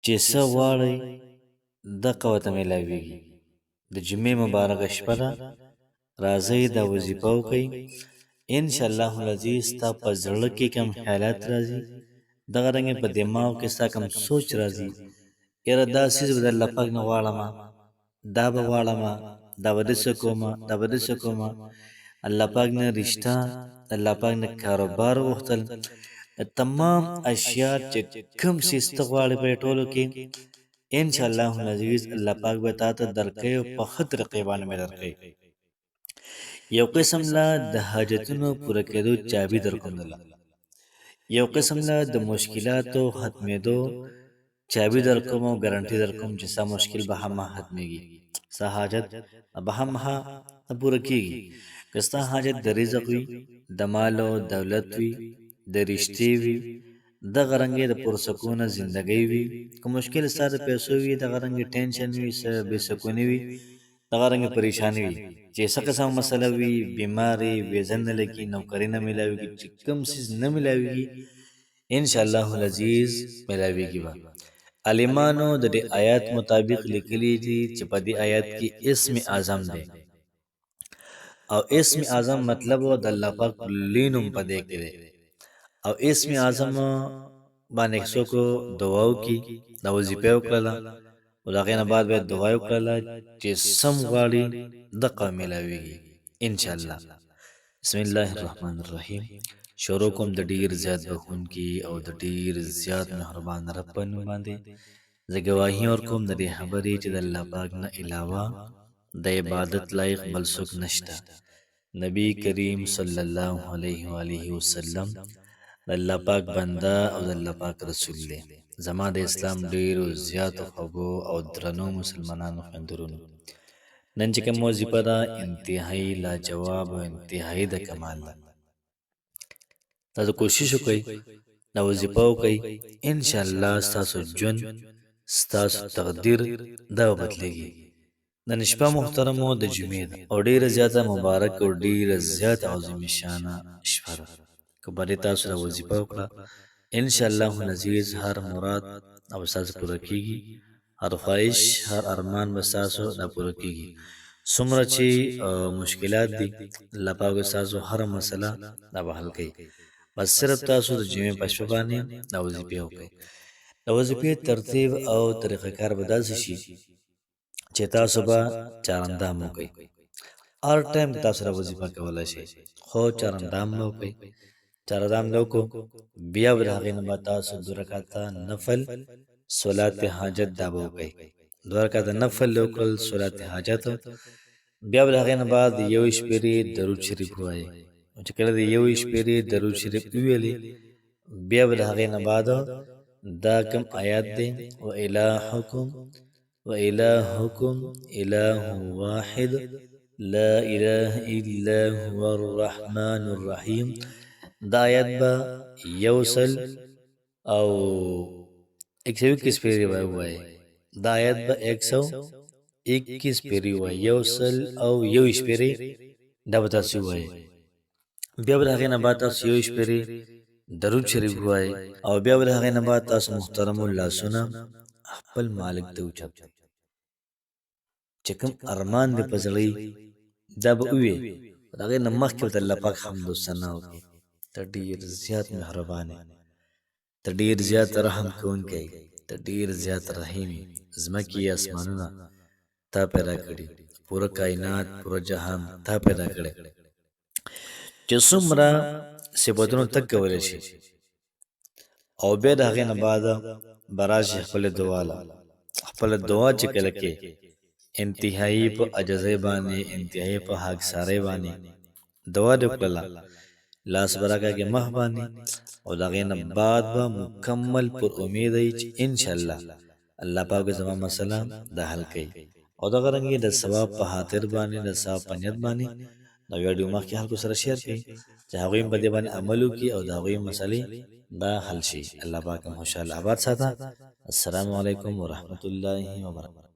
چې څه غواړئ دغه ورته میلاویږي. د جمعې مبارکه شپه ده، راځئ دا وظیفه وکئ. انشاءالله العزیز ستا په زړه کې کوم خیالات راځي، دغه رنګې په دماغ کې ستا کوم سوچ راځي، یاره دا څیز به د الله پاک نه غواړمه، دا به غواړمه، دا به داسې کومه، دا به داسې کومه. الله پاک نه رشته، الله پاک نه کاروبار غوښتل، تمام اشیاء چې کوم څیز ته غواړې په ټولو کې انشاءالله العزیز الله پاک به تا ته درکوي او په ښه طریقې باندې به درکوي. یو قسم له د حاجتونو پوره کېدو چابي درکوم دله، یو قسم له د مشکلاتو ختمېدو چابي درکوم او ګارنټي درکوم چې ستا مشکل به هم ختمېږي، ستا حاجت به هم پوره کېږي. که ستا حاجت د رزق وي، د مال او دولت وي، د رشتې وي، دغه رنګې د پرسکونه زندګۍ وي، که مشکل ستا د پیسو وي، دغه رنګې ټینشن وي، بې سکوني وي، دغه رنګې پریشاني وي، چې څه قسم مسله وي، بیماري، ویزه نه لګي، نوکري نه میلاویږي، چې کوم څیز نه میلاویږي انشاءالله العزیز میلاویږي به. عالمانو د دې آیات مطابق لیکلي دي چې په دې آیات کې اسم اعظم دی، او اسم اعظم مطلب د الله پاک لوی نوم په دې کې دی، او اسم اعظم باندې څوک دعا وکړي، دا وظیفه وکړله او د هغې نه بعد باید دعا وکړله چې سم غواړي دغه میلاویږي انشاءالله. بسم الله الرحمن الرحیم. شروع کوم د ډیر زیات بخښونکي او د ډیر زیات مهربان رب په نوم باندې. زه ګواهي ورکوم د دې خبرې چې د الله پاک نه علاوه د عبادت لایق بل څوک نشته. نبی کریم صلی الله علیه و آله وسلم د الله پاک بنده او د الله پاک رسول دی. زما د اسلام ډیرو زیاتو خوږو او درنو مسلمانانو خویندرونو، نن چې کوم وظیفه ده انتهایی لاجواب او انتهایی د کمال ده. تاسو کوشش وکئ دا وظیفه وکئ، انشاءالله ستاسو ژوند، ستاسو تقدیر دا بدلیږي. نن شپه محترمو د جمعې ده او ډیره زیاته مبارک او ډیره زیاته عظیم شانه شپه ده. که باندې تاسو دا وظیفه وکړه انشاءالله العزیز هر مراد او ستاسو پوره کیږي، هر خواهش، هر ارمان به ستاسو دا پوره کیږي. څومره چې مشکلات دي الله پاک ستاسو هر مسله دا به حل کوي. بس صرف تاسو د جمعې په شپه باندې دا وظیفې وکړئ. د وظیفې ترتیب او طریقه کار به داسې شي چې تاسو به چارندام وکئ. هر ټایم تاسو را وظیفه کولی شئ، خو چارندام به وکئ. چارندام نه وکړو بیا به د هغې نه به تاسو 2 رکعته نفل صلات حاجت دا به وکئ. 2 رکعته نفل وکړل صلات حاجت، بیا به د هغې نه بعد 1 شپېرې درود شریف ووایئ. چې کله د 1 شپېرې درود شریف وویلې بیا به د هغې نه بعد دا کوم آیات دی و الهکم اله واحد لا اله الا هو الرحمن الرحیم. دا آیت با 100 او 121 پیری وای. دا آیت با 121 پیری وای، 100 او 1 پیری دا به تاسو وای. بیا به هغه نه بعد تاسو 1 پیری درود شریف وای، او بیا به هغه نه بعد تاسو محترم الله سنا خپل مالک ته اوچت چې کوم ارمان دې پزړی دا به وي. هغه نه مخکې د الله پاک حمد او ثنا وکړي. ته ډیر زیات مهربان، ته ډیر زیات رحم کوونکی، ته ډیر زیات رحیم. زمکې اسمانونه تا پیدا کړي، پوره کائنات، پوره جهان تا پیدا کړي، چې څومره صفاتونو تک کولی شي. او بیا د هغې نه بعد به راشي خپله دعا له. خپله دعا چې کله کې انتهایی په عجزۍ باندې، انتهایی په خاکسارۍ باندې دعا دې وکړله، لاس به راکاږې مخ باندې، او د هغې نه بعد به مکمل پر امید وي چې انشاءالله الله پاک به زما مسله دا حل کوي. او دغه رنګې د ثواب په خاطر باندې، د ثواب په نیت باندې دا ویډیو مخکې خلکو سره شیر کړئ چې هغوی په دې باندې عمل وکړي او د هغوی مسلې دا حل شي. الله پاک هم خوشحاله آباد ساته. السلام علیکم ورحمة الله وبرکاته.